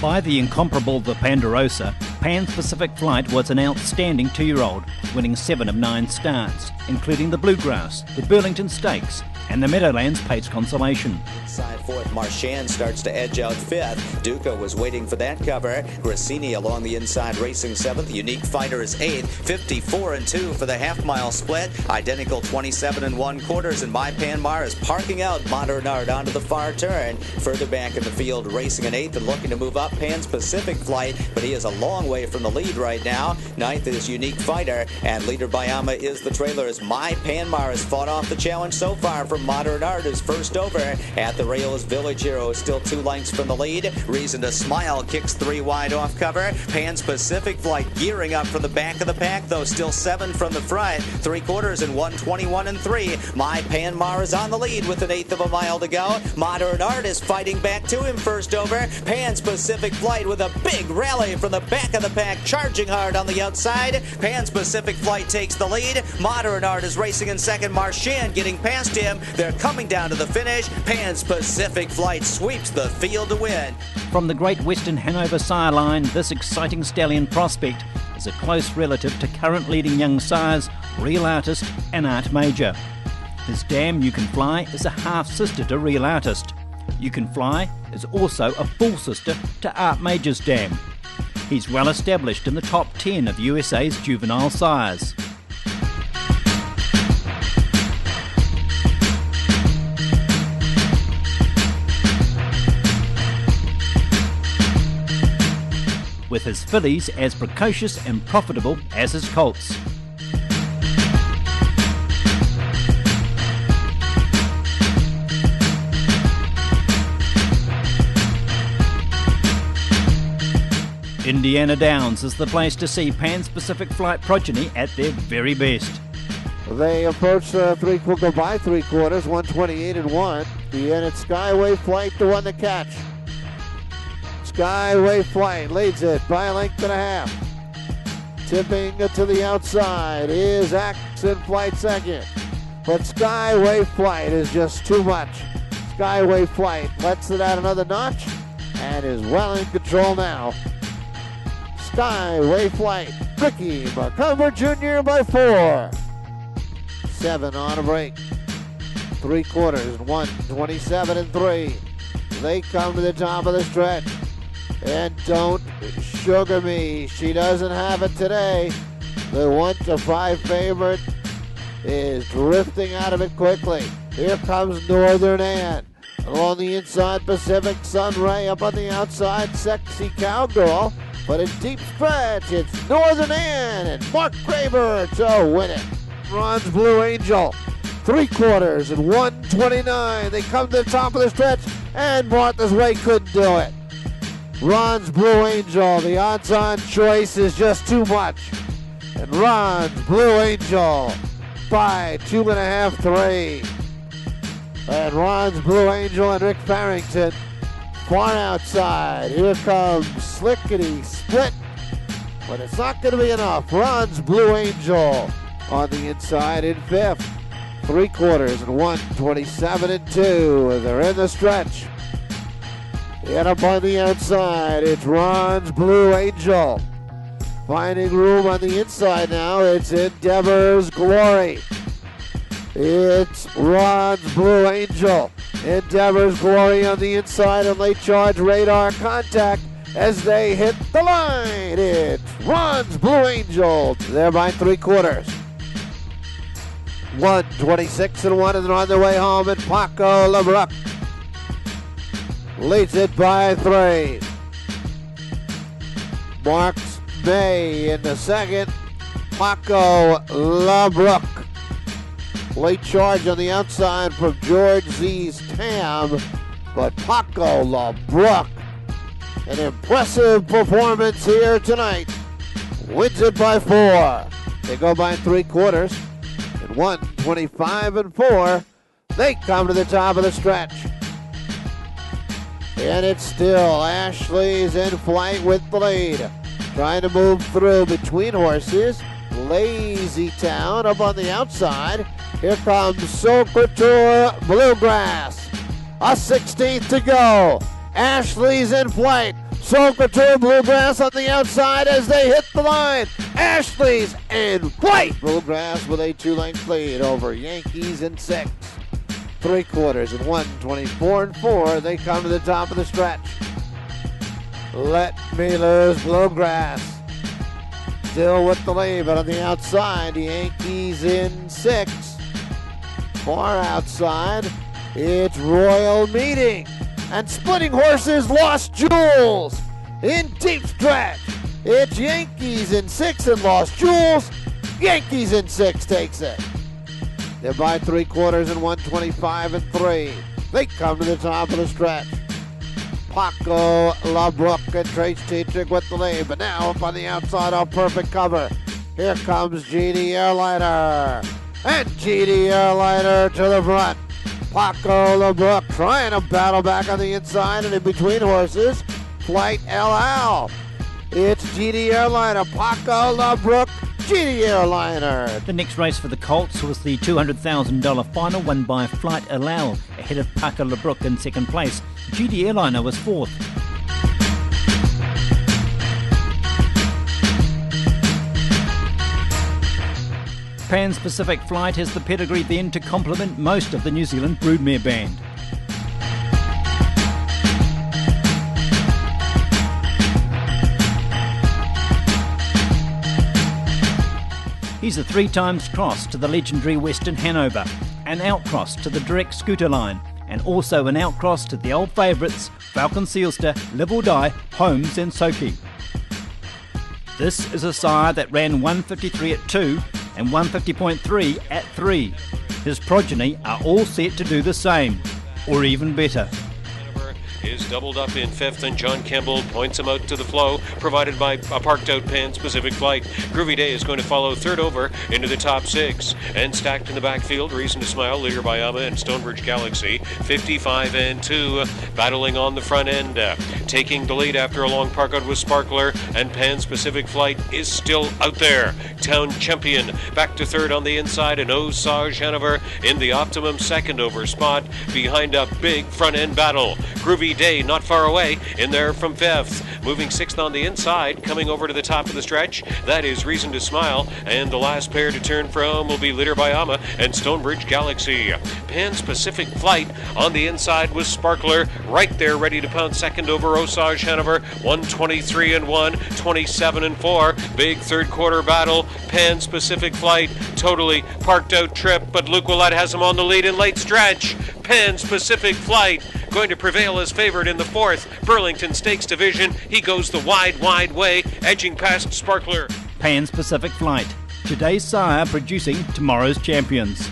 By the incomparable The Ponderosa, Panspacificflight was an outstanding 2-year-old, winning 7 of 9 starts, including the Bluegrass, the Burlington Stakes, and the Meadowlands Pace Consolation. Inside fourth, Marchand starts to edge out fifth. Duca was waiting for that cover. Grassini along the inside racing seventh. Unique Fighter is eighth. 54-2 for the half-mile split. Identical 27 1/4, and My Panmar is parking out Modern Art onto the far turn. Further back in the field, racing in eighth and looking to move up, Panspacificflight, but he is a long way from the lead right now. Ninth is Unique Fighter, and leader Bayama is the trailer as My Panmar has fought off the challenge so far from Modern Art is first over. At the rail is Village Hero, still 2 lengths from the lead. Reason to Smile kicks 3 wide off cover. Panspacificflight gearing up from the back of the pack, though still 7 from the front. 3/4 and 1:21-3. My Panmar is on the lead with an 1/8 of a mile to go. Modern Art is fighting back to him first over. Panspacificflight with a big rally from the back of the pack, charging hard on the outside. Panspacificflight takes the lead. Modern Art is racing in second. Marchand getting past him. They're coming down to the finish. Panspacificflight sweeps the field to win. From the Great Western Hanover sire line, this exciting stallion prospect is a close relative to current leading young sires, Real Artist and Art Major. His dam You Can Fly is a half-sister to Real Artist. You Can Fly is also a full sister to Art Major's dam. He's well established in the top 10 of USA's juvenile sires. With his fillies as precocious and profitable as his colts. Indiana Downs is the place to see Panspacificflight progeny at their very best. They approach go by 3/4, 128-1. And it's Skyway Flight, the one to catch. Skyway Flight leads it by a length and a half. Tipping to the outside is Accent Flight second. But Skyway Flight is just too much. Skyway Flight lets it out another notch and is well in control now. Skyway Flight, Ricky McCumber Jr. by 4. 7 on a break. 3/4, 127-3. They come to the top of the stretch. And Don't Sugar Me, she doesn't have it today. The 1-5 favorite is drifting out of it quickly. Here comes Northern Ann. Along the inside, Pacific Sunray. Up on the outside, Sexy Cowgirl. But in deep stretch, it's Northern Ann and Mark Graber to win it. Ron's Blue Angel, 3/4 and 129. They come to the top of the stretch, and Martha's Way couldn't do it. Ron's Blue Angel, the odds-on choice is just too much. And Ron's Blue Angel by 2.5, 3. And Ron's Blue Angel and Rick Farrington far outside. Here comes Slickety Split, but it's not going to be enough. Ron's Blue Angel on the inside in 5th. 3/4 and 127-2. They're in the stretch. And up on the outside, it's Ron's Blue Angel. Finding room on the inside now, it's Endeavor's Glory. It's Ron's Blue Angel. Endeavor's Glory on the inside, and late charge radar contact as they hit the line. It's Ron's Blue Angel. There by 3/4. 126-1, and they're on their way home, and Paco LeBruck leads it by 3. Marks May in the second. Paco LeBruck. Late charge on the outside from George Z's Tam, but Paco LeBruck, an impressive performance here tonight, wins it by 4. They go by 3/4 and 125-4. They come to the top of the stretch. And it's still Ashley's in flight with the lead. Trying to move through between horses. Lazy Town up on the outside. Here comes Socrator Bluegrass. A 16th to go. Ashley's in flight. Sulker to Bluegrass on the outside as they hit the line. Ashley's in flight. Bluegrass with a 2-length lead over Yankees in 6. 3/4 and 1, 24 and 4. They come to the top of the stretch. Let Me Lose Bluegrass. Still with the lead, but on the outside, Yankees in 6. Far outside, it's Royal Meeting. And Splitting Horses, Lost Jewels in deep stretch. It's Yankees in 6 and Lost Jewels. Yankees in 6 takes it. They're by 3/4 and 1, 25 and 3. They come to the top of the stretch. Paco LaBrook and Trace Tetrick with the lead, but now up on the outside on perfect cover. Here comes GD Airliner. And GD Airliner to the front. Paco LaBrook trying to battle back on the inside and in between horses. Flight LL. It's GD Airliner, Paco LaBrook, GD Airliner. The next race for the Colts was the $200,000 final won by Flight LL ahead of Paco LaBrook in second place. GD Airliner was fourth. Panspacificflight has the pedigree then to complement most of the New Zealand broodmare band. He's a 3 times cross to the legendary Western Hanover, an outcross to the direct scooter line, and also an outcross to the old favourites Falcon Sealster, Live or Die, Holmes and Soki. This is a sire that ran 153 at 2 and 150.3 at 3. His progeny are all set to do the same, or even better. Is doubled up in 5th, and John Campbell points him out to the flow, provided by a parked out Panspacificflight. Groovy Day is going to follow 3rd over into the top 6, and stacked in the backfield, Reason to Smile, leader by Ama and Stonebridge Galaxy, 55 and 2, battling on the front end. Taking the lead after a long park out with Sparkler, and Panspacificflight is still out there. Town Champion back to 3rd on the inside, and Osage Hanover in the optimum 2nd over spot behind a big front end battle. Groovy Day not far away in there from 5th. Moving 6th on the inside, coming over to the top of the stretch. That is Reason to Smile, and the last pair to turn from will be Leader by Ama and Stonebridge Galaxy. Panspacificflight on the inside with Sparkler right there ready to pound 2nd over Osage Hanover, 123 and 1, 27 and 4. Big 3/4 battle. Panspacificflight totally parked out trip, but Luke Willett has him on the lead in late stretch. Panspacificflight going to prevail as favored in the 4th Burlington Stakes Division. He goes the wide way, edging past Sparkler. Panspacificflight, today's sire producing tomorrow's champions.